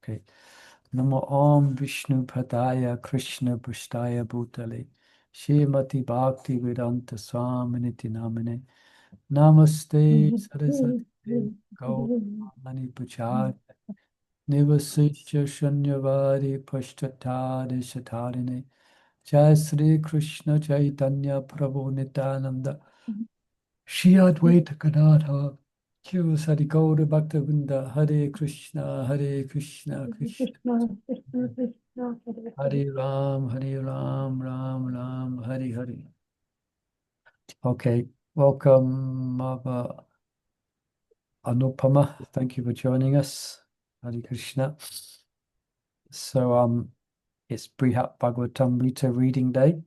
Okay. Namo Om Vishnu Padaya Krishna Prasthaya Bhutale Shrimati Bhakti Vedanta Swaminiti Namine Namaste Saraswati Devi Gaurani Pachari Nivasisya Shanyavari Pashtatari Shatarine Jai Sri Krishna Chaitanya Prabhu Nityananda Shri Advaita Gadadhar Q Sari Gaura Bhaktavinda Hare Krishna Krishna Hare Ram Ram Ram Hare Hare. Okay, welcome Anupama. Thank you for joining us. Hare Krishna. So it's Brhad Bhagatamrta reading day,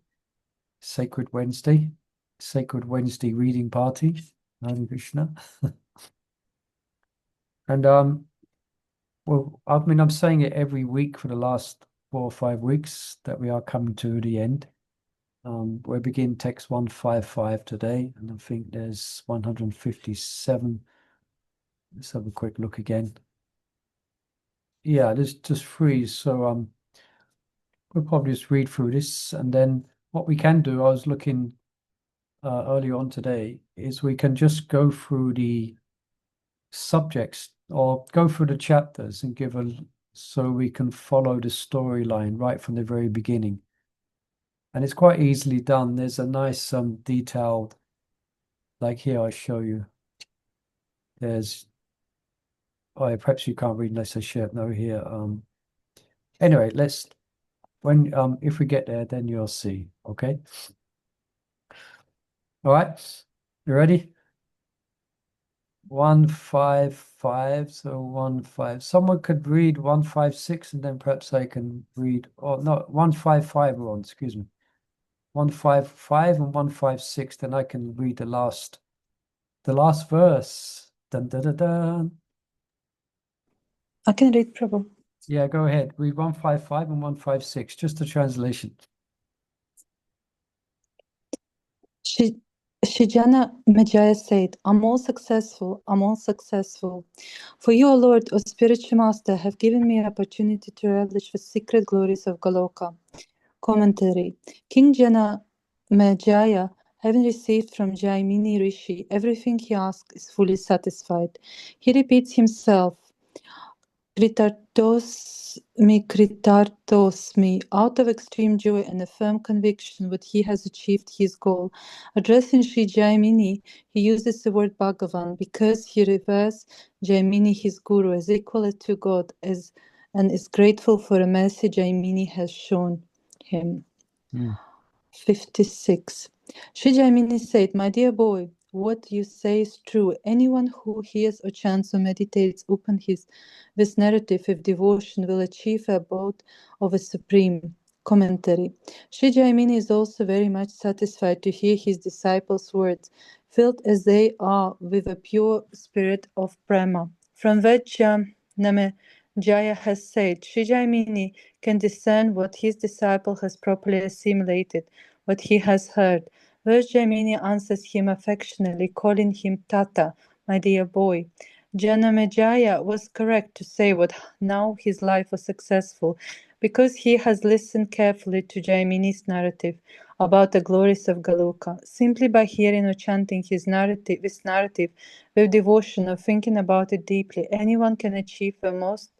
Sacred Wednesday reading party. Hare Krishna. And well, I mean, I'm saying it every week for the last 4 or 5 weeks that we are coming to the end. We begin text 155 today, and I think there's 157. Let's have a quick look again. Yeah, there's just 3. So we'll probably just read through this, and then what we can do, I was looking earlier on today, is we can just go through the subjects or go through the chapters and so we can follow the storyline right from the very beginning. And it's quite easily done. There's a nice detailed, like here I show you. There's perhaps you can't read unless I share it. No, here. Anyway, if we get there, then you'll see. Okay. All right. You ready? 155. So 15. Someone could read 156, and then perhaps I can read. Oh no, 155. Ron, excuse me. 155 and 156. Then I can read the last verse. Dun, dun, dun, dun. I can read, Prabhu. Yeah, go ahead. Read 155 and 156, just a translation. Shijana Majaya said, I'm all successful. For you, O Lord, O spiritual master, have given me opportunity to relish the secret glories of Goloka. Commentary. King Jana Majaya, having received from Jaimini Rishi everything he asked, is fully satisfied. He repeats himself, Kritartosmi, out of extreme joy and a firm conviction that he has achieved his goal. Addressing Sri Jaimini, he uses the word Bhagavan because he reveres Jaimini, his guru, as equal to God and is grateful for the mercy Jaimini has shown him. 56. Sri Jaimini said, My dear boy, what you say is true. Anyone who hears or chants or meditates upon this narrative of devotion will achieve the abode of a supreme. Commentary. Sri Jaimini is also very much satisfied to hear his disciples' words, filled as they are with a pure spirit of prema. From that Jaya has said, Sri Jaimini can discern what his disciple has properly assimilated, what he has heard. Thus Jaimini answers him affectionately, calling him Tata, my dear boy. Janamejaya was correct to say what now his life was successful, because he has listened carefully to Jaimini's narrative about the glories of Galuka. Simply by hearing or chanting this narrative with devotion or thinking about it deeply, anyone can achieve the most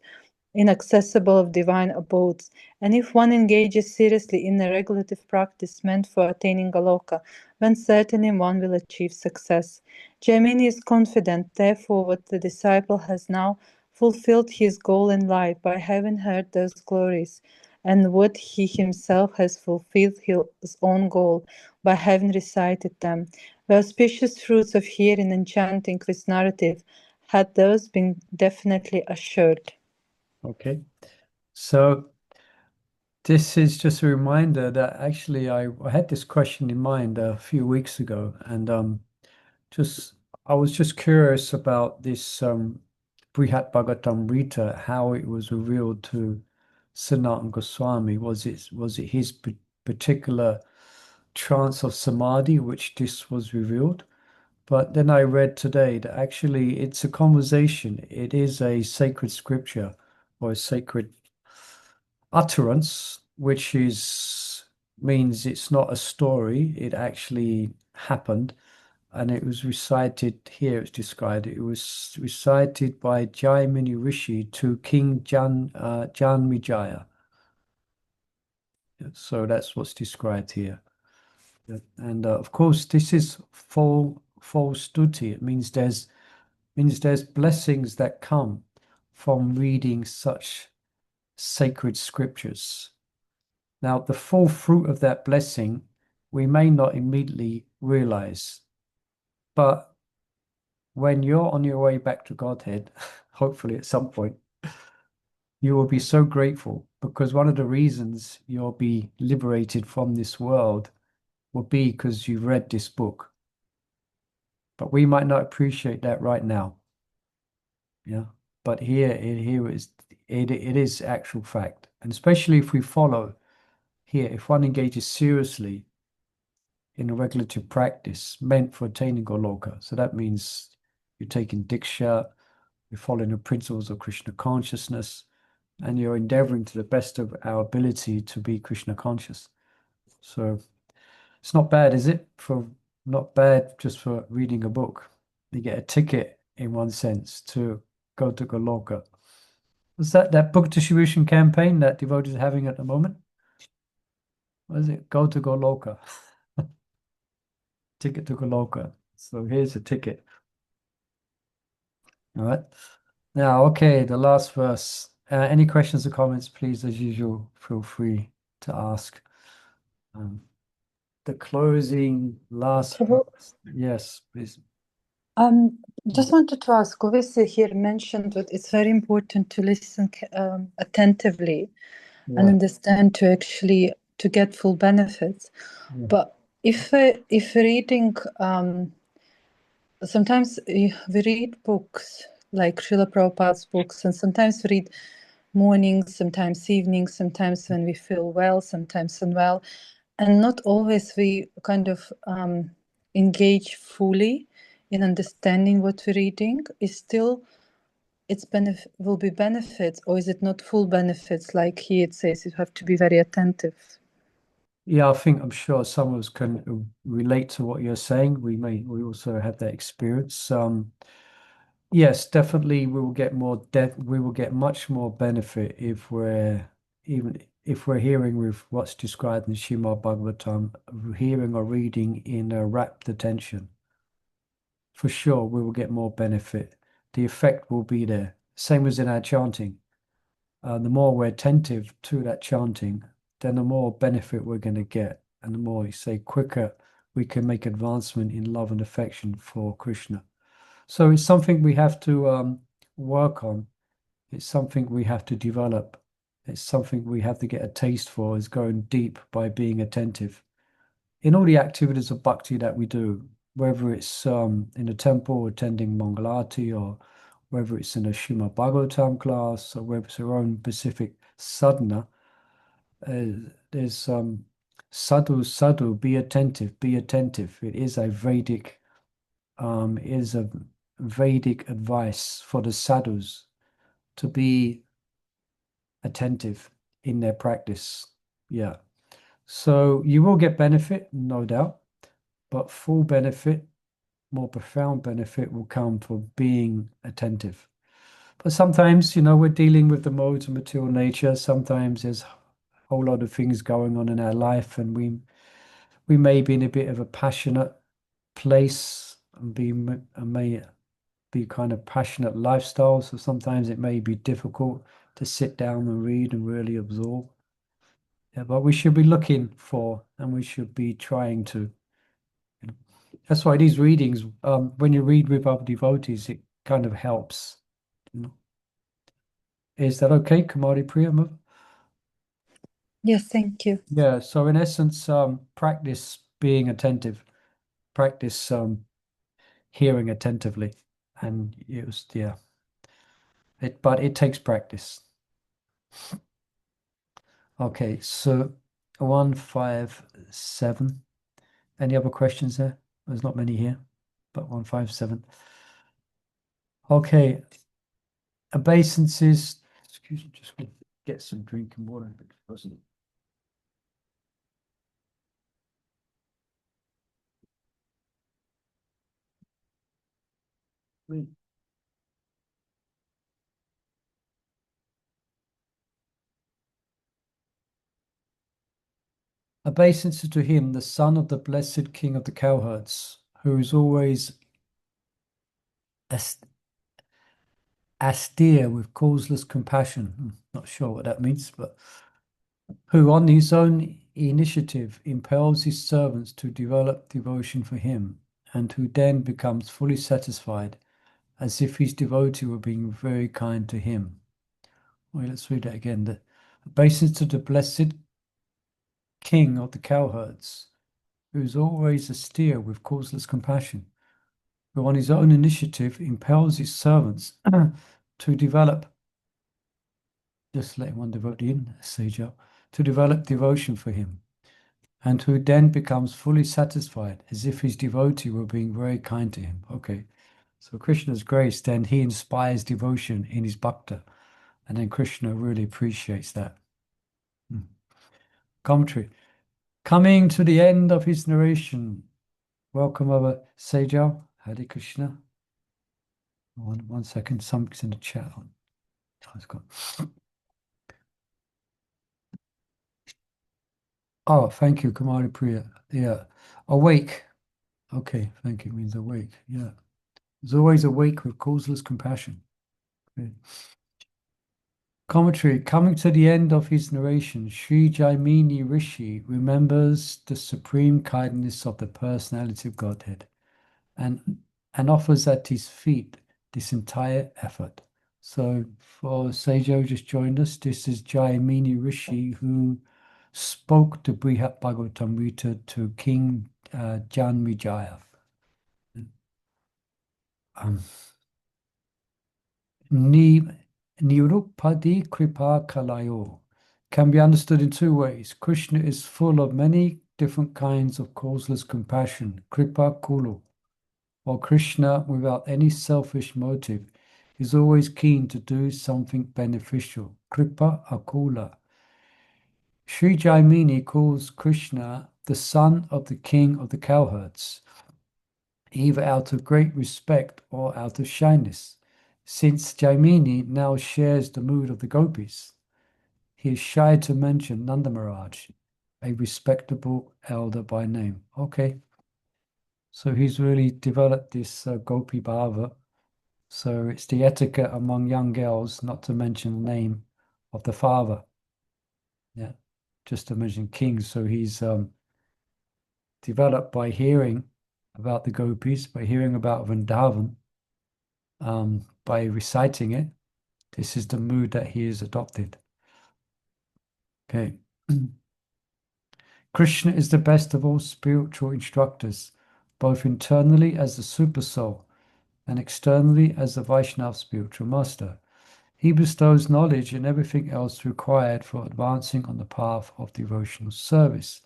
inaccessible of divine abodes. And if one engages seriously in a regulative practice meant for attaining Galoka, then certainly one will achieve success. Jaimini is confident, therefore, that the disciple has now fulfilled his goal in life by having heard those glories, and what he himself has fulfilled his own goal by having recited them. The auspicious fruits of hearing and chanting this narrative had thus been definitely assured. Okay, so this is just a reminder that actually I had this question in mind a few weeks ago, and I was just curious about this Brihad Bhagatamrta, how it was revealed to Sanatana Goswami. Was it his particular trance of samadhi which this was revealed? But then I read today that actually it's a conversation. It is a sacred scripture or a sacred utterance, which means it's not a story, it actually happened, and it was recited here, it's described, it was recited by Jaimini Rishi to King Janmejaya. So that's what's described here. And of course, this is full stuti. It means there's blessings that come from reading such sacred scriptures. Now, the full fruit of that blessing, we may not immediately realize, but when you're on your way back to Godhead, hopefully at some point, you will be so grateful, because one of the reasons you'll be liberated from this world will be because you've read this book. But we might not appreciate that right now. Yeah. But here it is actual fact. And especially if we follow here, if one engages seriously in a regulative practice meant for attaining Goloka. So that means you're taking Diksha, you're following the principles of Krishna consciousness, and you're endeavoring to the best of our ability to be Krishna conscious. So it's not bad, is it? Not bad just for reading a book. You get a ticket, in one sense, to go to Goloka. Was that book distribution campaign that devotees are having at the moment? What is it? Go to Goloka. Ticket to Goloka. So here's a ticket. All right. Now, okay, the last verse. Any questions or comments, please, as usual, feel free to ask. The closing last verse. Yes, please. Just wanted to ask, obviously here mentioned that it's very important to listen attentively and Yeah. understand to get full benefits. Yeah. But if reading, sometimes we read books like Srila Prabhupada's books, and sometimes we read mornings, sometimes evenings, sometimes when we feel well, sometimes unwell, and not always we kind of engage fully in understanding what we're reading. Is still will be benefits, or is it not full benefits? Like here it says you have to be very attentive. Yeah, I'm sure some of us can relate to what you're saying. We also have that experience. Yes, definitely we will get we will get much more benefit if we're hearing with what's described in Srimad Bhagavatam, hearing or reading in a rapt attention. For sure, we will get more benefit. The effect will be there. Same as in our chanting. The more we're attentive to that chanting, then the more benefit we're going to get, and the more, you say, quicker we can make advancement in love and affection for Krishna. So it's something we have to work on. It's something we have to develop. It's something we have to get a taste for, is going deep by being attentive. In all the activities of bhakti that we do, whether it's in a temple attending Mangalati, or whether it's in a Srimad Bhagavatam class, or whether it's our own specific sadhana, there's sadhu, be attentive, be attentive. It is a Vedic advice for the sadhus to be attentive in their practice. Yeah. So you will get benefit, no doubt, but full benefit, more profound benefit will come from being attentive. But sometimes, we're dealing with the modes of material nature. Sometimes there's a whole lot of things going on in our life, and we may be in a bit of a passionate place and may be kind of passionate lifestyle. So sometimes it may be difficult to sit down and read and really absorb. Yeah, but we should be looking for, and we should be trying to. That's why these readings, when you read with other devotees, it kind of helps. Is that okay, Kamari Priya? Yes, thank you. Yeah, so in essence, practice being attentive, practice hearing attentively, and but it takes practice. Okay, so 157. Any other questions there? There's not many here, but 157. Okay, obeisances. Excuse me, just gonna get some drinking water. Obeisance to him, the son of the blessed king of the cowherds, who is always austere with causeless compassion. Not sure what that means, but who on his own initiative impels his servants to develop devotion for him, and who then becomes fully satisfied as if his devotee were being very kind to him. Well, let's read that again. The obeisance to the blessed king of the cowherds, who is always austere with causeless compassion, who on his own initiative impels his servants to develop, just letting one devotee in, Seja, to develop devotion for him, and who then becomes fully satisfied as if his devotee were being very kind to him. Okay, so Krishna's grace, then he inspires devotion in his bhakta, and then Krishna really appreciates that. Commentary. Coming to the end of his narration, welcome over Sejal, Hare Krishna. One second, something's in the chat. Oh, it's gone. Oh, thank you, Kumari Priya. Yeah, awake. Okay, thank you, means awake. Yeah, there's always awake with causeless compassion. Okay. Commentary. Coming to the end of his narration, Sri Jaimini Rishi remembers the supreme kindness of the personality of Godhead and offers at his feet this entire effort. So for Sejo just joined us, this is Jaimini Rishi who spoke to Brihad Bhagatamrta to King Janmejaya. Nirupadi Kripa Kalayo can be understood in two ways. Krishna is full of many different kinds of causeless compassion, Kripa Kulu, while Krishna, without any selfish motive, is always keen to do something beneficial, Kripa Akula. Sri Jaimini calls Krishna the son of the king of the cowherds, either out of great respect or out of shyness. Since Jaimini now shares the mood of the gopis, he is shy to mention Nanda Maharaj, a respectable elder by name. Okay, so he's really developed this gopi bhava. So it's the etiquette among young girls not to mention the name of the father. Yeah, just to mention kings. So he's developed by hearing about the gopis, by hearing about Vrindavan, by reciting it. This is the mood that he has adopted. Okay. Krishna is the best of all spiritual instructors, both internally as the super soul and externally as the Vaishnava spiritual master. He bestows knowledge and everything else required for advancing on the path of devotional service,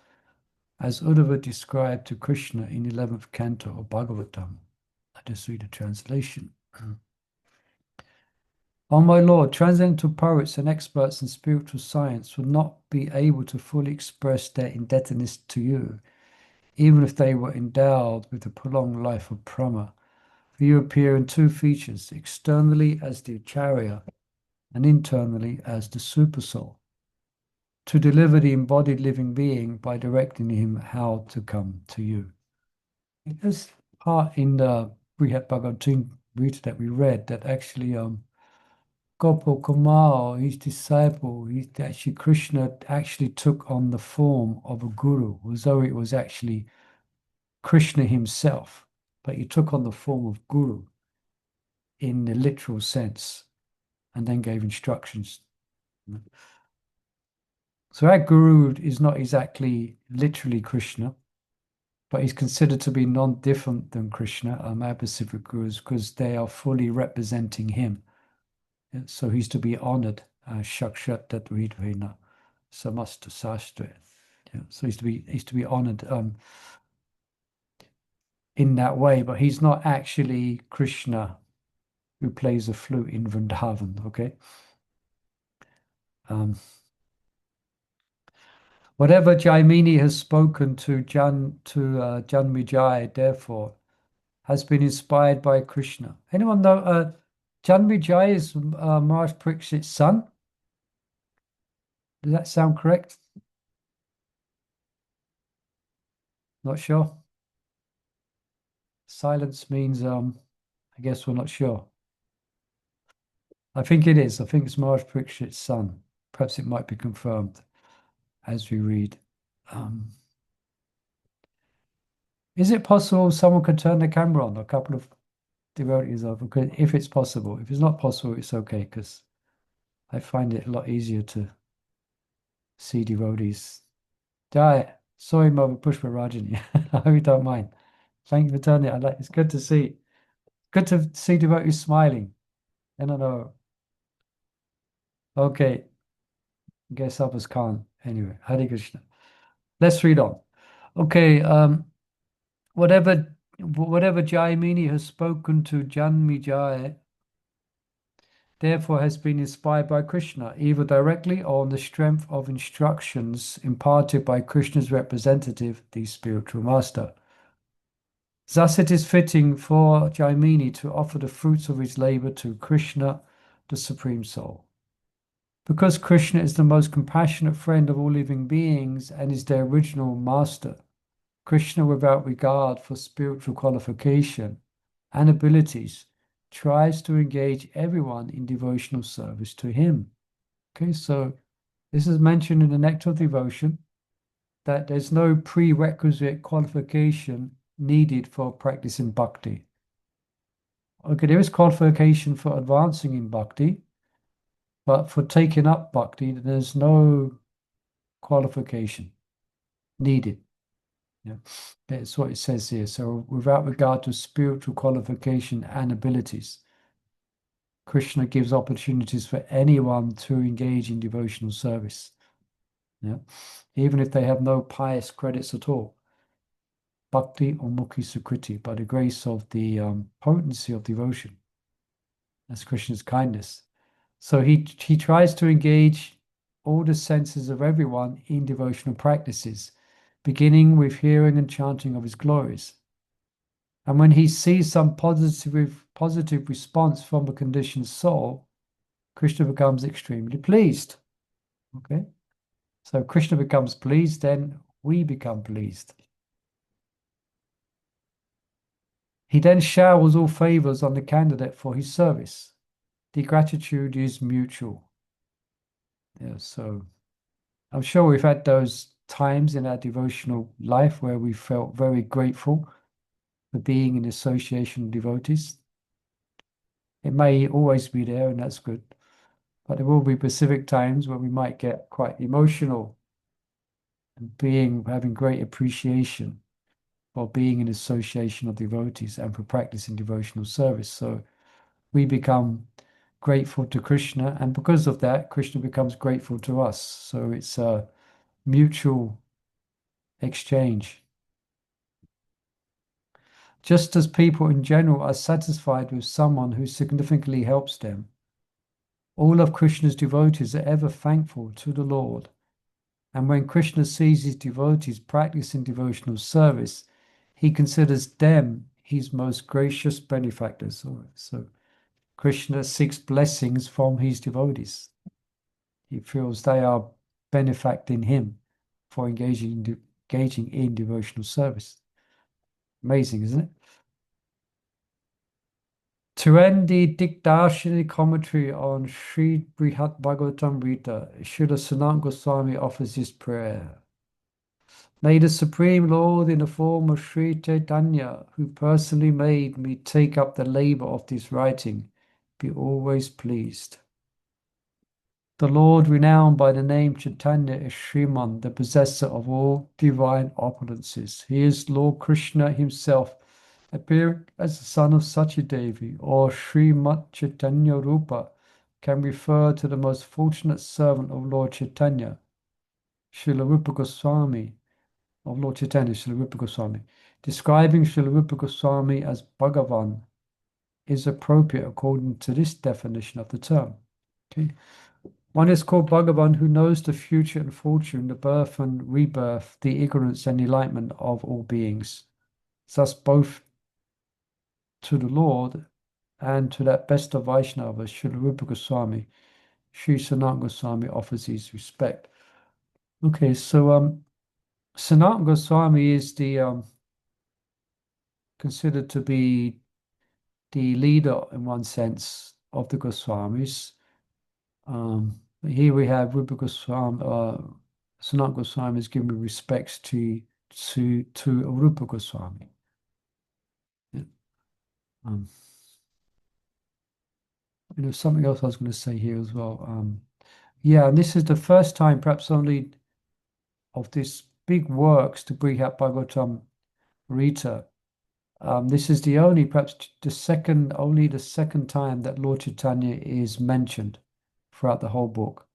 as Uddhava described to Krishna in 11th canto of Bhagavatam. I just read the translation. O my Lord, transcendental poets and experts in spiritual science would not be able to fully express their indebtedness to you, even if they were endowed with the prolonged life of Brahma. For you appear in two features, externally as the Acharya and internally as the Supersoul, to deliver the embodied living being by directing him how to come to you. There's part in the Brihad Bhagatamrta that we read that actually Gopal Kumar, his disciple, Krishna actually took on the form of a guru, as though it was actually Krishna himself, but he took on the form of guru in the literal sense, and then gave instructions. So our guru is not exactly literally Krishna, but he's considered to be non-different than Krishna, our Pacific gurus, because they are fully representing him. So he's to be honored, Shakshat Tatvidvena Samasta Sastra. So he's to be honored in that way, but he's not actually Krishna who plays a flute in Vrindavan, okay? Um, Whatever Jaimini has spoken to Janmijaya, therefore, has been inspired by Krishna. Anyone know Janmijaya is Maharaj Parikshit's son? Does that sound correct? Not sure. Silence means I guess we're not sure. I think it is. I think it's Maharaj Parikshit's son. Perhaps it might be confirmed as we read. Um, is it possible someone could turn the camera on? A couple of devotees of, if it's possible. If it's not possible, it's okay because I find it a lot easier to see devotees. Jai, sorry, Mother Pushpa Rajani. I hope you don't mind. Thank you for turning it. It's good to see. Good to see devotees smiling. I don't know. Okay, guess others can't. Anyway, Hare Krishna. Let's read on. Okay, whatever Jaimini has spoken to Janmi Jai, therefore has been inspired by Krishna, either directly or on the strength of instructions imparted by Krishna's representative, the spiritual master. Thus it is fitting for Jaimini to offer the fruits of his labor to Krishna, the Supreme Soul. Because Krishna is the most compassionate friend of all living beings and is their original master, Krishna, without regard for spiritual qualification and abilities, tries to engage everyone in devotional service to him. Okay, so this is mentioned in the Nectar of Devotion that there's no prerequisite qualification needed for practicing bhakti. Okay, there is qualification for advancing in bhakti, but for taking up bhakti, there's no qualification needed. Yeah, that's what it says here. So, without regard to spiritual qualification and abilities, Krishna gives opportunities for anyone to engage in devotional service. Yeah, even if they have no pious credits at all. Bhakti or Mukhi Sukriti, by the grace of the potency of devotion. That's Krishna's kindness. So he tries to engage all the senses of everyone in devotional practices, beginning with hearing and chanting of his glories. And when he sees some positive response from a conditioned soul, Krishna becomes extremely pleased. Okay? So Krishna becomes pleased, then we become pleased. He then showers all favors on the candidate for his service. The gratitude is mutual. Yeah, so I'm sure we've had those times in our devotional life where we felt very grateful for being in association with devotees. It may always be there, and that's good. But there will be specific times where we might get quite emotional and having great appreciation for being in association of devotees and for practicing devotional service. So we become grateful to Krishna, and because of that, Krishna becomes grateful to us. So it's a mutual exchange. Just as people in general are satisfied with someone who significantly helps them, all of Krishna's devotees are ever thankful to the Lord. And when Krishna sees his devotees practicing devotional service, he considers them his most gracious benefactors. So Krishna seeks blessings from his devotees. He feels they are benefacting him for engaging in devotional service. Amazing, isn't it? To end the Dikdarshini commentary on Sri Brhad Bhagatamrta, Srila Sanatana Goswami offers his prayer. May the Supreme Lord, in the form of Sri Chaitanya, who personally made me take up the labor of this writing, be always pleased. The Lord, renowned by the name Chaitanya, is Sriman, the possessor of all divine opulences. He is Lord Krishna himself, appearing as the son of Sachidevi, or Srimat Chaitanya Rupa, can refer to the most fortunate servant of Lord Chaitanya, Srila Rupa Goswami, of Lord Chaitanya, Srila Rupa Goswami. Describing Srila Rupa Goswami as Bhagavan is appropriate according to this definition of the term. Okay. One is called Bhagavan, who knows the future and fortune, the birth and rebirth, the ignorance and enlightenment of all beings. Thus, both to the Lord and to that best of Vaishnavas, Srila Rupa Goswami, Sri Sanatana Goswami offers his respect. Okay, so Sanatana Goswami is the considered to be the leader in one sense of the Goswamis. Here we have Rupa Goswami, Sanatana Goswami is giving respects to Rupa Goswami. Yeah. Something else I was going to say here as well. Yeah, and this is the first time, perhaps only, of this big works to Brihad Bhagatamrta. This is the only, perhaps only the second time that Lord Chaitanya is mentioned throughout the whole book.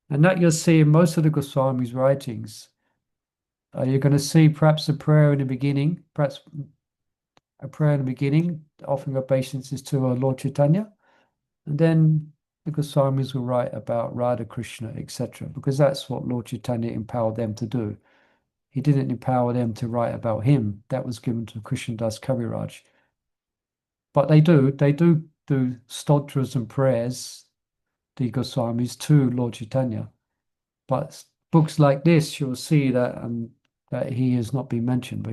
And that you'll see in most of the Goswami's writings. You're going to see perhaps a prayer in the beginning, offering obeisances to Lord Chaitanya. And then the Goswamis will write about Radha Krishna, etc., because that's what Lord Chaitanya empowered them to do. He didn't empower them to write about him. That was given to Krishnadas Kaviraj. But they do stotras and prayers, the Goswamis, to Lord Chaitanya. But books like this, you'll see that he has not been mentioned,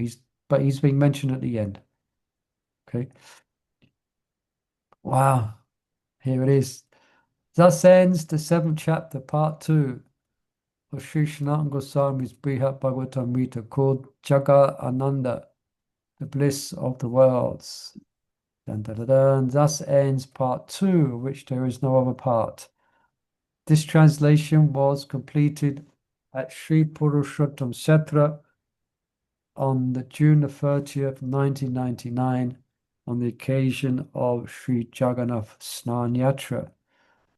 but he's being mentioned at the end. Okay. Wow. Here it is. Thus ends the 7th chapter, part 2 of Sri Sanatana Goswami's Brihad Bhagavatamrta, called Jaga Ananda, the bliss of the worlds. Dun, dun, dun, dun. Thus ends part 2, of which there is no other part. This translation was completed at Sri Purushottam Kshetra on the June the 30th, 1999, on the occasion of Sri Jagannath Snan Yatra,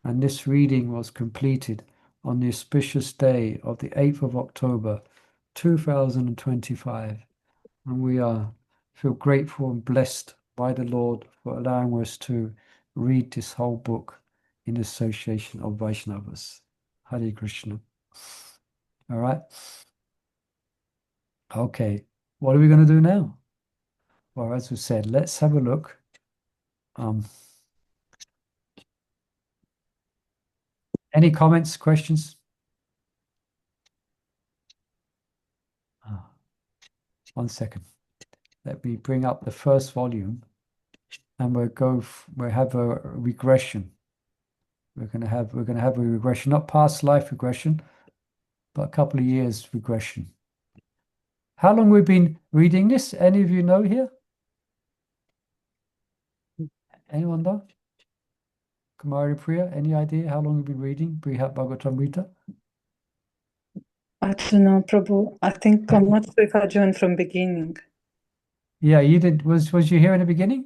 and this reading was completed on the auspicious day of the 8th of October, 2025. And we feel grateful and blessed by the Lord for allowing us to read this whole book in association of Vaishnavas. Hare Krishna. All right. Okay. What are we going to do now? Well, as we said, let's have a look. Any comments, questions? Ah, 1 second. Let me bring up the first volume, and we'll have a regression. We're going to have a regression, not past life regression, but a couple of years regression. How long we've been reading this? Any of you know here? Anyone know? Kumari Priya, any idea how long we've been reading Brihad Bhagatamrta? I don't know, Prabhu. I think I'm not sure if I joined from beginning. Yeah, you did. Was you here in the beginning?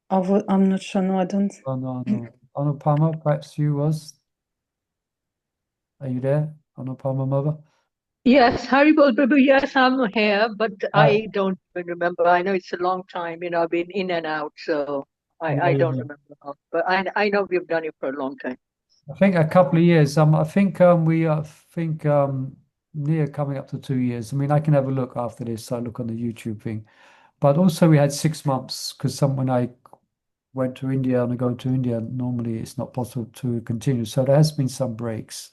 I'm not sure. No, I don't. Oh, no. Anupama, perhaps you was. Are you there? Anupama Mother? Yes, Haribol Prabhu, yes, I'm here, but Right. I don't even remember. I know it's a long time, I've been in and out, so I don't Yeah. remember. But I know we've done it for a long time. I think a couple of years. I think we think near coming up to 2 years. I mean, I can have a look after this. I look on the YouTube thing. But also we had 6 months because when I went to India and I go to India, normally it's not possible to continue. So there has been some breaks.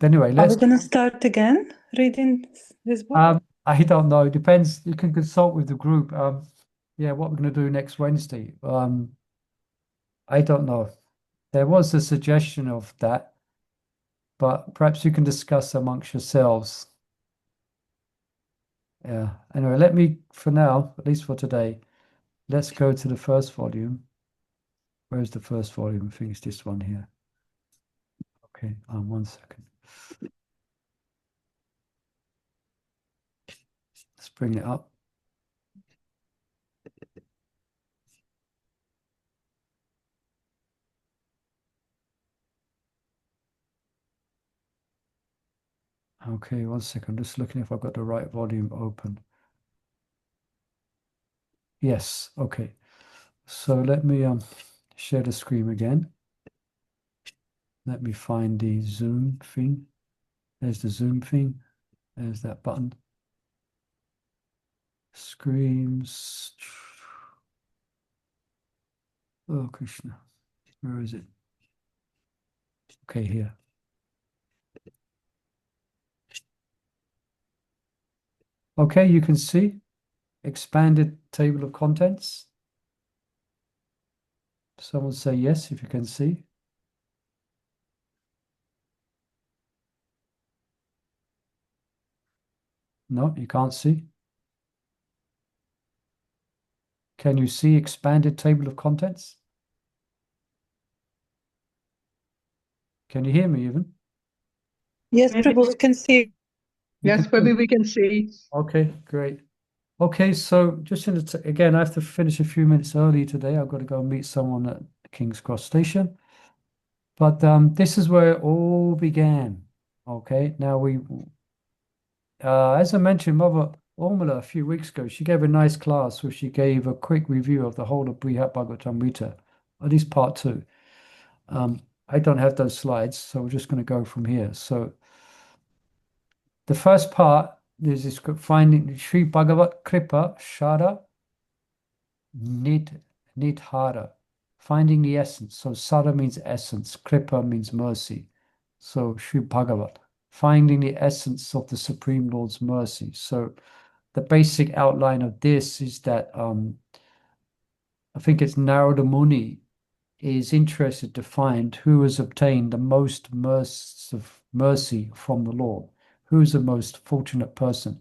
Anyway, Are we let's. going to start again reading this book? I don't know. It depends. You can consult with the group. Yeah, what we're going to do next Wednesday. I don't know. There was a suggestion of that, but perhaps you can discuss amongst yourselves. Yeah. Anyway, let me, for now, at least for today, let's go to the first volume. Where's the first volume? I think it's this one here. Okay, 1 second. Let's bring it up. Okay, 1 second. Just looking if I've got the right volume open. Yes, okay. So let me share the screen again. Let me find the Zoom thing. There's the Zoom thing. There's that button. Screens. Oh, Krishna. Where is it? Okay, here. Okay, you can see expanded table of contents. Someone say yes if you can see. No, you can't see. Can you see expanded table of contents? Can you hear me even? Yes, Prabhu, we can see. Yes, maybe we can see. Okay, great. Okay, so just again, I have to finish a few minutes early today. I've got to go and meet someone at King's Cross Station. But this is where it all began. Okay, now as I mentioned, Mother Ormala a few weeks ago, she gave a nice class where she gave a quick review of the whole of Brhad Bhagatamrta, at least part 2. I don't have those slides, so we're just going to go from here. So the first part is this finding Sri Bhagavat Kripa Shara Nidhara, finding the essence. So Sara means essence, Kripa means mercy. So Sri Bhagavat, finding the essence of the Supreme Lord's mercy. So the basic outline of this is that I think it's Narada Muni is interested to find who has obtained the most mercy from the Lord, who is the most fortunate person.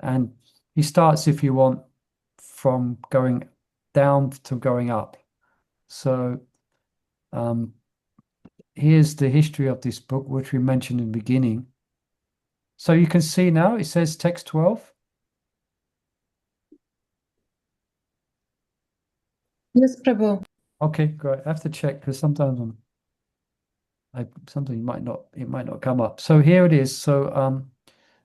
And he starts, if you want, from going down to going up. So here's the history of this book, which we mentioned in the beginning. So you can see now it says text 12. Yes, Prabhu. Okay, great. I have to check because sometimes something it might not come up. So here it is. So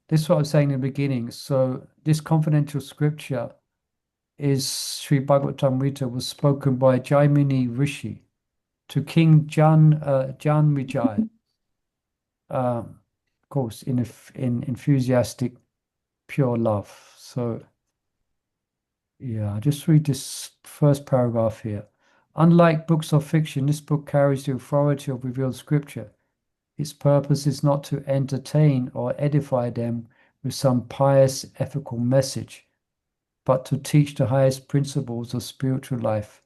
this is what I was saying in the beginning. So this confidential scripture is Sri Bhagavatamrta was spoken by Jaimini Rishi to King Janmejaya. Of course, in enthusiastic, pure love. So yeah, I'll just read this first paragraph here. Unlike books of fiction, this book carries the authority of revealed scripture. Its purpose is not to entertain or edify them with some pious ethical message, but to teach the highest principles of spiritual life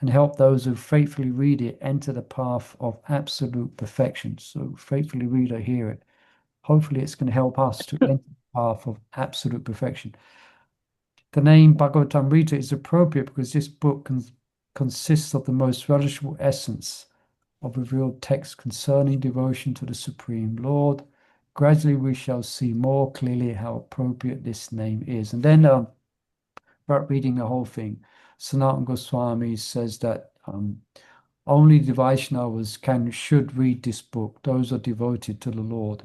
and help those who faithfully read it enter the path of absolute perfection. So faithfully read or hear it. Hopefully it's going to help us to enter the path of absolute perfection. The name Bhagavatamrta is appropriate because this book consists of the most relishable essence of revealed text concerning devotion to the Supreme Lord. Gradually, we shall see more clearly how appropriate this name is. And then, about reading the whole thing, Sanatana Goswami says that only the Vaishnavas should read this book. Those are devoted to the Lord.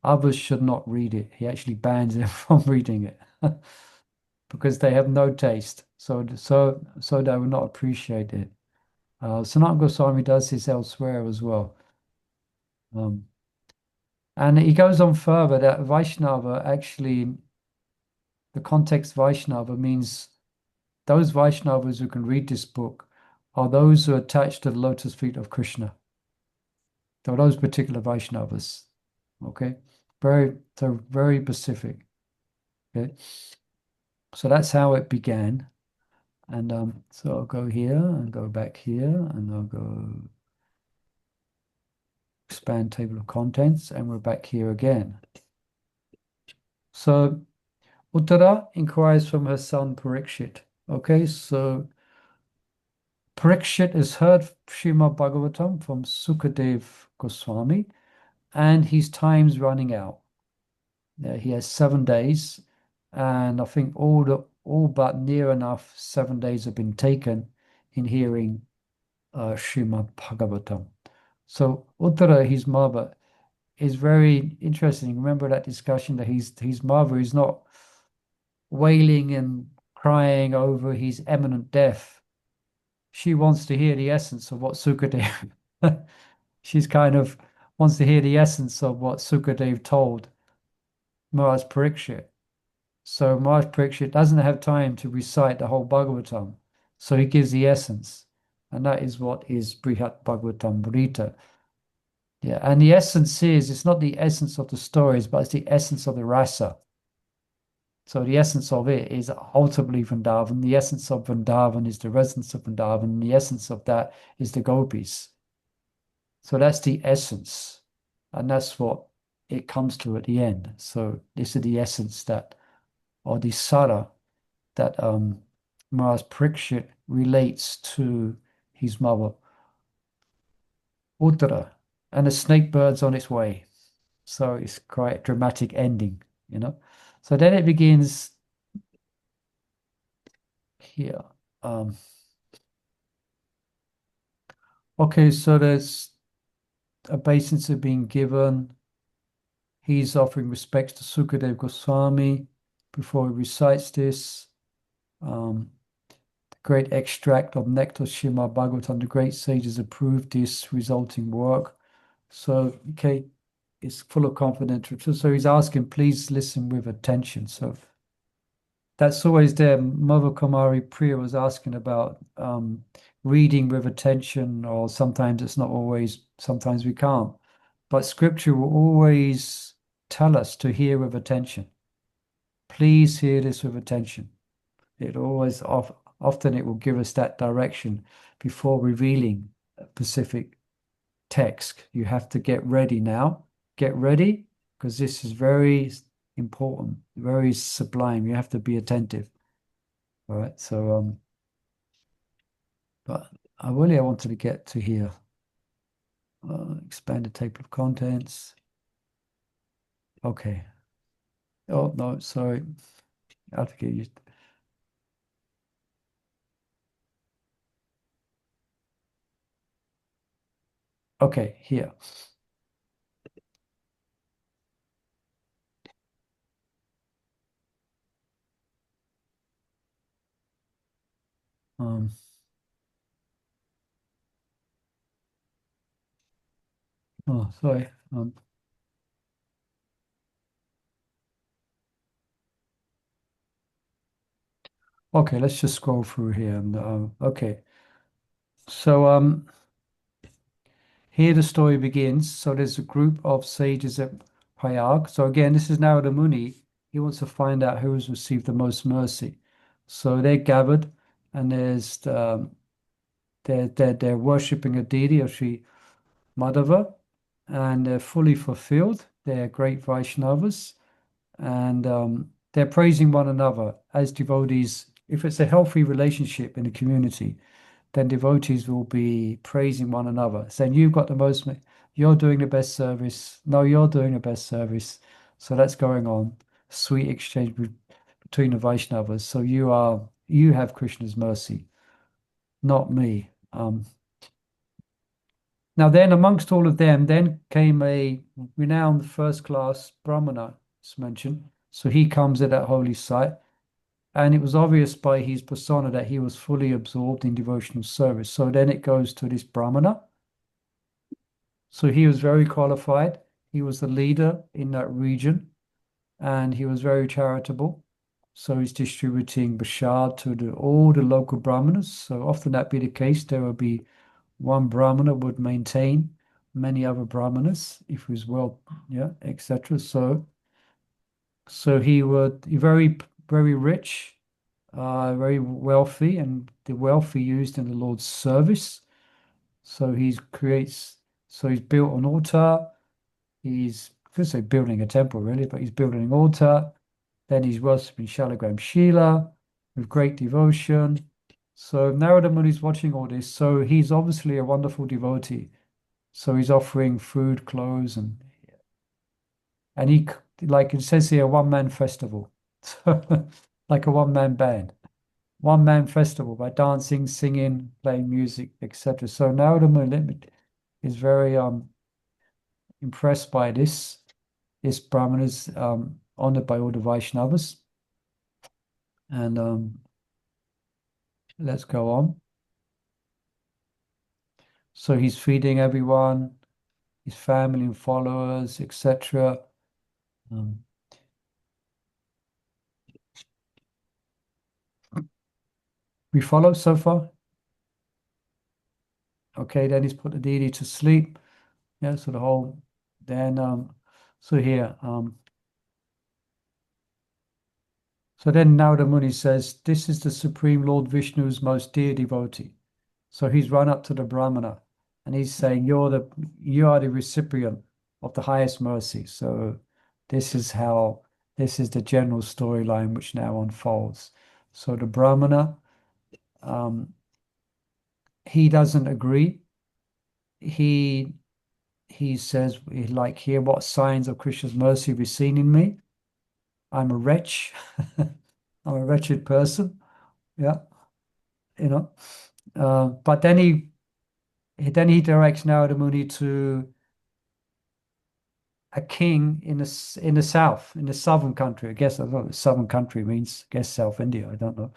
Others should not read it. He actually bans them from reading it because they have no taste. So they will not appreciate it. Sanatana Goswami does this elsewhere as well. And he goes on further that Vaishnava actually, the context Vaishnava means those Vaishnavas who can read this book are those who are attached to the lotus feet of Krishna. So those particular Vaishnavas. Okay, very specific. Okay, so that's how it began. And so I'll go here and go back here and I'll go expand table of contents and we're back here again. So Uttara inquires from her son Parikshit. Okay, so Parikshit has heard Srimad Bhagavatam from Sukadev Goswami and his time's running out. He has 7 days and I think all but near enough 7 days have been taken in hearing Srimad Bhagavatam. So Uttara, his mother, is very interesting. Remember that discussion that his mother is not wailing and crying over his imminent death. she wants to hear the essence of what Sukadev. She's kind of wants to hear the essence of what Sukadev told Maharaj Parikshit. So Maharaj Parikshit doesn't have time to recite the whole Bhagavatam. So he gives the essence. And that is what is Brhad Bhagatamrta. Yeah, and the essence is, it's not the essence of the stories, but it's the essence of the rasa. So the essence of it is ultimately Vrindavan. The essence of Vrindavan is the residence of Vrindavan. The essence of that is the gopis. So that's the essence. And that's what it comes to at the end. So this is the essence that, or the sara, that Maharaj Parikshit relates to his mother, Uttara, and the snake bird's on its way. So it's quite a dramatic ending, you know. So then it begins here. Okay, so there's obeisance being given. He's offering respects to Sukadev Goswami before he recites this. The great extract of Nectar Srimad Bhagavatam, the great sages approved this resulting work. So, okay, it's full of confidence. So he's asking, please listen with attention. So that's always there. Mother Kumari Priya was asking about reading with attention, or sometimes it's not always, sometimes we can't. But scripture will always tell us to hear with attention. Please hear this with attention. It always, often it will give us that direction before revealing a specific text. You have to get ready now. Get ready, because this is very important, very sublime. You have to be attentive. All right. So, but I wanted to get to here. Expanded table of contents. Okay. Oh no, sorry. I have to get used. Okay, here. Um, oh, sorry. Okay, let's just scroll through here. And okay, so here the story begins. So there's a group of sages at Prayag. So again, this is Narada Muni. He wants to find out who has received the most mercy. So they're gathered, and there's they're worshipping a deity of Sri Madhava, and they're fully fulfilled. They're great Vaishnavas, and they're praising one another as devotees. If it's a healthy relationship in the community, then devotees will be praising one another, saying, "You've got the most, you're doing the best service. No, you're doing the best service." So that's going on. Sweet exchange between the Vaishnavas. So you have Krishna's mercy, not me. Now then, amongst all of them, then came a renowned first-class Brahmana, it's mentioned. So he comes at that holy site, and it was obvious by his persona that he was fully absorbed in devotional service. So then it goes to this Brahmana. So he was very qualified. He was the leader in that region, and he was very charitable. So he's distributing prasad to all the local Brahmanas. So often that be the case, there will be one Brahmana would maintain many other Brahmanas if he was well, yeah, etc. So he would be very rich, very wealthy, and the wealth he used in the Lord's service. So he's built an altar. I could say building a temple really, but he's building an altar. Then he's worshipping Shalagram Shila with great devotion. So Narada Muni is watching all this. So he's obviously a wonderful devotee. So he's offering food, clothes, and he, like it says here, one-man festival. So like a one-man band. One-man festival by dancing, singing, playing music, etc. So Narada Muni is very impressed by this. This Brahman is honored by all the Vaishnavas. And let's go on. So he's feeding everyone, his family and followers, etc. We follow so far? Okay, then he's put the deity to sleep. Yeah, so the whole then so here so then Narada Muni says, this is the Supreme Lord Vishnu's most dear devotee. So he's run up to the Brahmana and he's saying, you are the recipient of the highest mercy. So this is the general storyline which now unfolds. So the Brahmana, he doesn't agree. He says, like here, what signs of Krishna's mercy have you seen in me? I'm a wretch. I'm a wretched person. Yeah, you know. But then he directs Narada Muni to a king in the south, in the southern country. I guess I don't know what the southern country means. I guess South India. I don't know.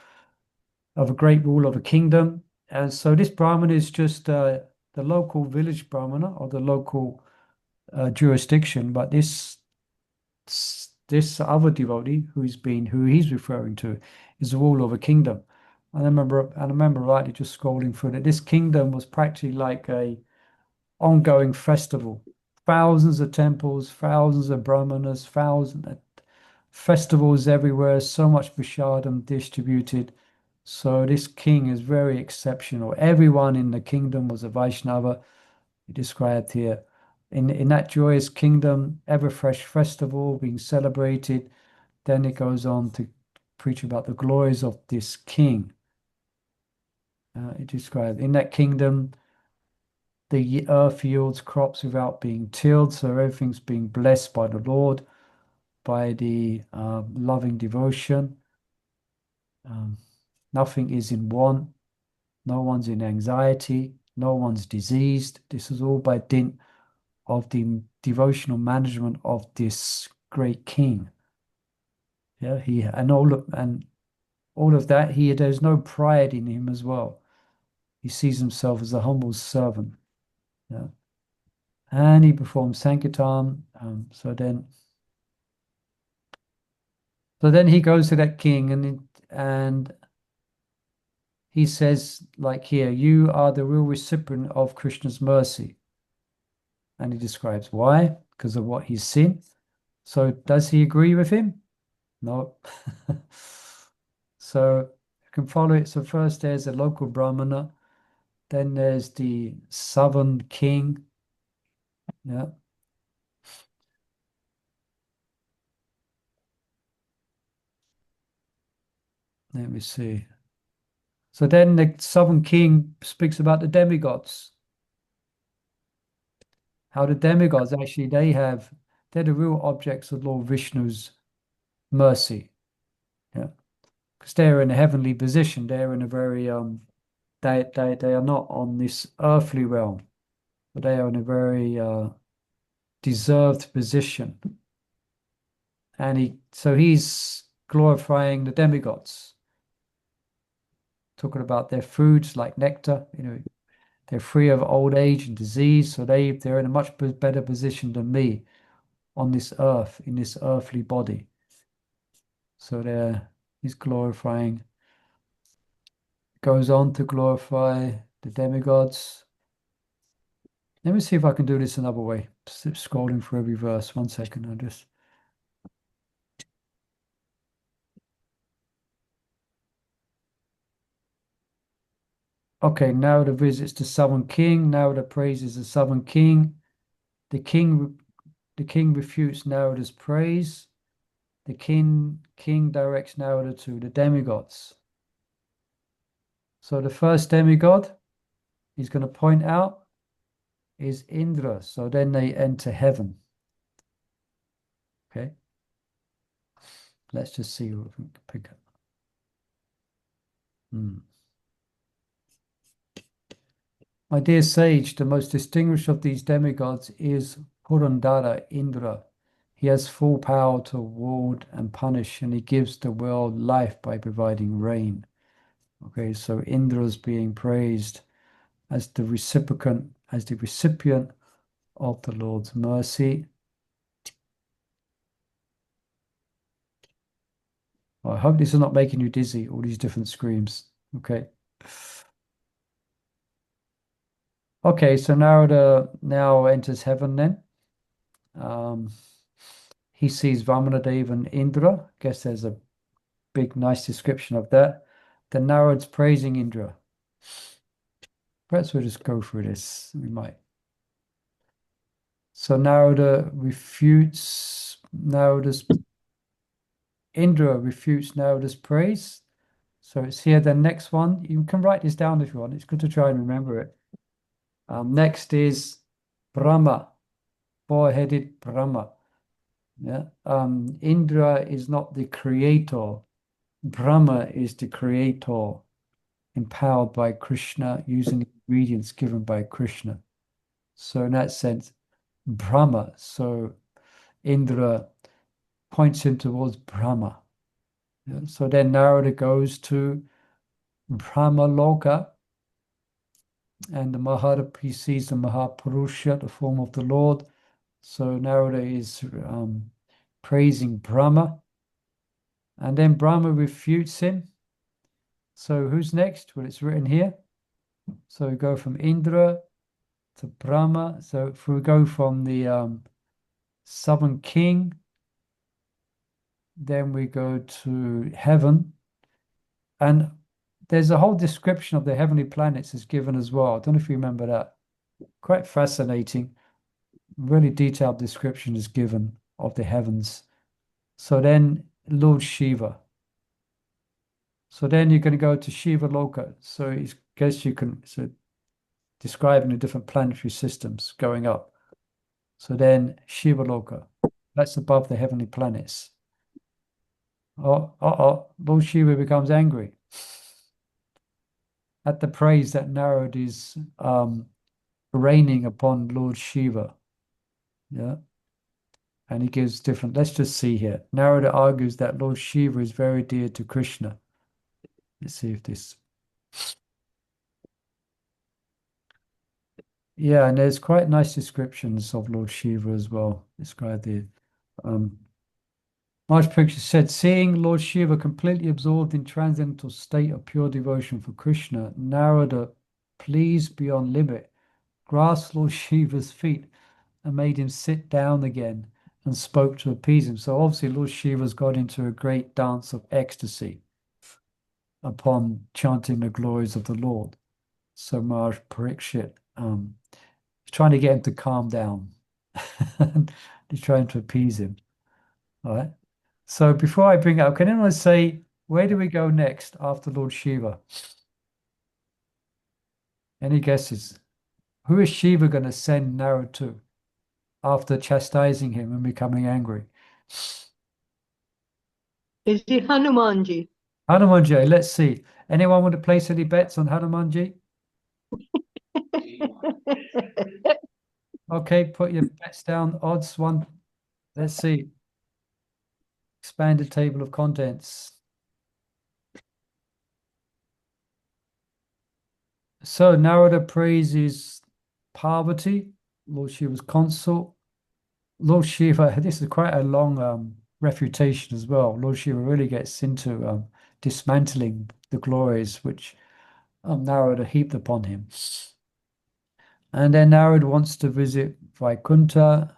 Of a great rule of a kingdom, and so this Brahmana is just the local village Brahmana or the local jurisdiction. But this other devotee who he's referring to is the ruler of a kingdom. And I remember rightly just scrolling through that this kingdom was practically like a ongoing festival. Thousands of temples, thousands of brahmanas, thousands of festivals everywhere, so much prasadam distributed. So this king is very exceptional. Everyone in the kingdom was a Vaishnava, described here. In that joyous kingdom, ever fresh festival being celebrated. Then it goes on to preach about the glories of this king. It describes in that kingdom, the earth yields crops without being tilled, so everything's being blessed by the Lord, by the loving devotion. Nothing is in want, no one's in anxiety, no one's diseased. This is all by dint of the devotional management of this great king. Yeah, all of that, there's no pride in him as well. He sees himself as a humble servant. Yeah. And he performs Sankirtan. So then he goes to that king and he says, like here, you are the real recipient of Krishna's mercy. And he describes why, because of what he's seen. So does he agree with him? No. So you can follow it. So first there's a local Brahmana, then there's the southern king. Yeah. Let me see. So then the southern king speaks about the demigods. How the demigods actually they're the real objects of Lord Vishnu's mercy. Yeah. Because they're in a heavenly position. They're in a very they are not on this earthly realm, but they are in a very deserved position. And he's glorifying the demigods, talking about their foods like nectar, they're free of old age and disease, so they're in a much better position than me on this earth, in this earthly body. So he's glorifying, goes on to glorify the demigods. Let me see if I can do this another way. Scrolling through every verse. 1 second, I'll just. Okay, now the visits to southern king. Now the praises the southern king. The king refutes Narada's praise. The king directs Narada to the demigods. So the first demigod he's going to point out is Indra. So then they enter heaven. Okay. Let's just see what we can pick up. My dear sage, the most distinguished of these demigods is Purandara Indra. He has full power to ward and punish, and he gives the world life by providing rain. Okay, so Indra's being praised as the recipient of the Lord's mercy. I hope this is not making you dizzy, all these different screams. Okay. Okay, so Narada now enters heaven then. He sees Vamanadeva and Indra. Guess there's a big, nice description of that. Then Narada's praising Indra. Perhaps we'll just go through this. We might. So Indra refutes Narada's praise. So it's here. The next one, you can write this down if you want. It's good to try and remember it. Next is Brahma, four-headed Brahma. Yeah. Indra is not the creator. Brahma is the creator, empowered by Krishna, using ingredients given by Krishna. So in that sense, Brahma. So Indra points him towards Brahma. Yeah? So then Narada goes to Brahma Loka, and he sees the Mahapurusha, the form of the Lord. So Narada is praising Brahma. And then Brahma refutes him. So who's next? Well, it's written here. So we go from Indra to Brahma. So if we go from the southern king, then we go to heaven. And there's a whole description of the heavenly planets is given as well. I don't know if you remember that. Quite fascinating. Really detailed description is given of the heavens. So then Lord Shiva. So then you're going to go to Shiva Loka. So I guess you can describing the different planetary systems going up. So then Shiva Loka, that's above the heavenly planets. Lord Shiva becomes angry at the praise that Narada is raining upon Lord Shiva. Yeah. And he gives different, let's just see here. Narada argues that Lord Shiva is very dear to Krishna. Let's see if this. Yeah, and there's quite nice descriptions of Lord Shiva as well. Described the Maharaj Pariksit said, seeing Lord Shiva completely absorbed in transcendental state of pure devotion for Krishna, Narada, pleased beyond limit, grasped Lord Shiva's feet and made him sit down again and spoke to appease him. So obviously Lord Shiva's got into a great dance of ecstasy upon chanting the glories of the Lord. So Maharaj Pariksit is trying to get him to calm down. He's trying to appease him. All right. So before I bring it up, can anyone say, where do we go next after Lord Shiva? Any guesses? Who is Shiva going to send Narada to after chastising him and becoming angry? Is it Hanumanji? Hanumanji, let's see. Anyone want to place any bets on Hanumanji? Okay, put your bets down. Odds one. Let's see. Expanded table of contents. So Narada praises Parvati, Lord Shiva's consort. Lord Shiva, this is quite a long refutation as well. Lord Shiva really gets into dismantling the glories which Narada heaped upon him. And then Narada wants to visit Vaikuntha.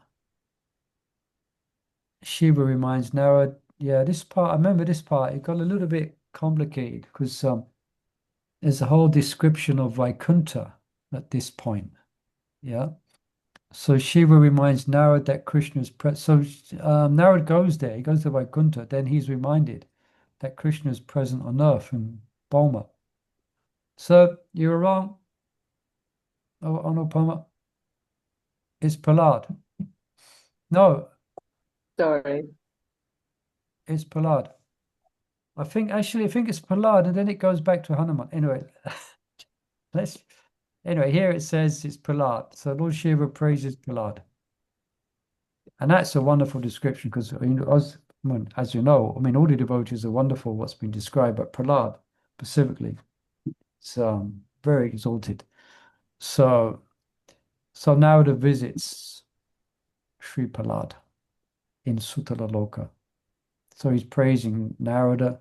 Shiva reminds Narada, yeah, this part, I remember this part, it got a little bit complicated because there's a whole description of Vaikuntha at this point. Yeah. So Shiva reminds Narada that Krishna is present. So Narada goes there, he goes to Vaikuntha, then he's reminded that Krishna is present on earth in Boma. So you were wrong, Anupama. It's Prahlad. No, Sorry. it's Prahlad. I think it's Prahlad, and then it goes back to Hanuman. Anyway, here it says it's Prahlad. So Lord Shiva praises Prahlad. And that's a wonderful description because, as you know, all the devotees are wonderful what's been described, but Prahlad specifically, it's very exalted. So Narada visits Sri Prahlad in Sutalaloka. So he's praising Narada.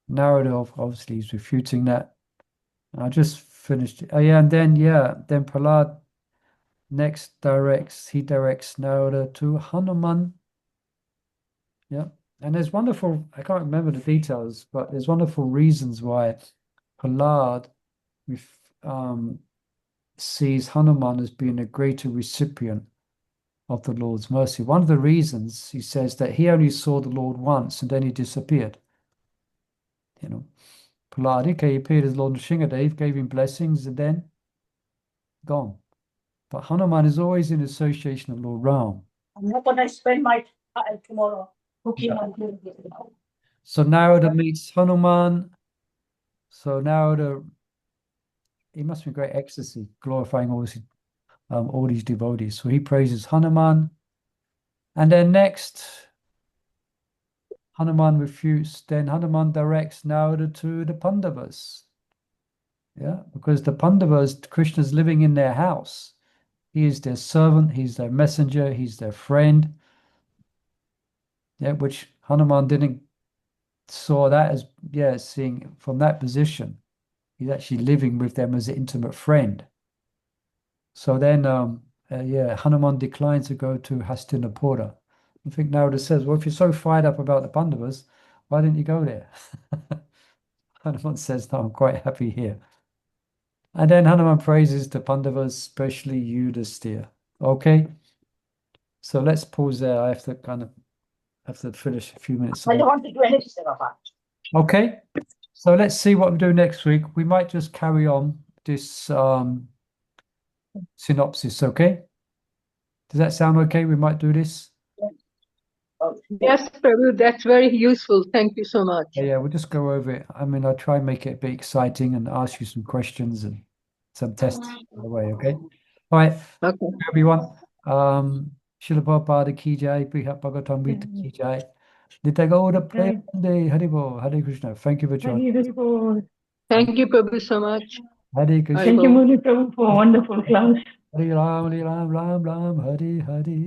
Narada obviously is refuting that. I just finished it. Oh yeah, and then Prahlad next directs Narada to Hanuman. Yeah. And there's wonderful, I can't remember the details, but there's wonderful reasons why Prahlad sees Hanuman as being a greater recipient of the Lord's mercy. One of the reasons he says that he only saw the Lord once and then he disappeared. Prahlad, he appeared as Lord Nrsimhadev, gave him blessings and then gone. But Hanuman is always in association of Lord Ram. I'm not going to spend my time tomorrow cooking and doing this. So Narada meets Hanuman. So Narada, he must be great ecstasy, glorifying all these devotees. So he praises Hanuman. And then next, Hanuman refutes. Then Hanuman directs Narada to the Pandavas. Yeah, because the Pandavas, Krishna's living in their house. He is their servant, he's their messenger, he's their friend. Yeah, which Hanuman didn't saw that as, seeing from that position. He's actually living with them as an intimate friend. So then, Hanuman declines to go to Hastinapura. I think Narada says, well, if you're so fired up about the Pandavas, why didn't you go there? Hanuman says, no, I'm quite happy here. And then Hanuman praises the Pandavas, especially Yudhisthira. Okay, so let's pause there. I have to finish a few minutes. I don't want to do anything about it. Okay, so let's see what we do next week. We might just carry on this synopsis, okay? Does that sound okay? We might do this? Yes, Prabhu, that's very useful. Thank you so much. Yeah, we'll just go over it. I mean, I'll try and make it a bit exciting and ask you some questions and some tests on the way, okay? All right, Okay. everyone. Srila Prabhupada ki jai, Brhad Bhagatamrta ki jai. Nitya Gaura Premanande, Haribo, Hare Krishna. Thank you for joining. Thank you, Prabhu, so much. Hare Krishna. Thank you, Muni Prabhu, for a wonderful class. Hare Ram, Hare Ram, Ram Ram, Hare Hare.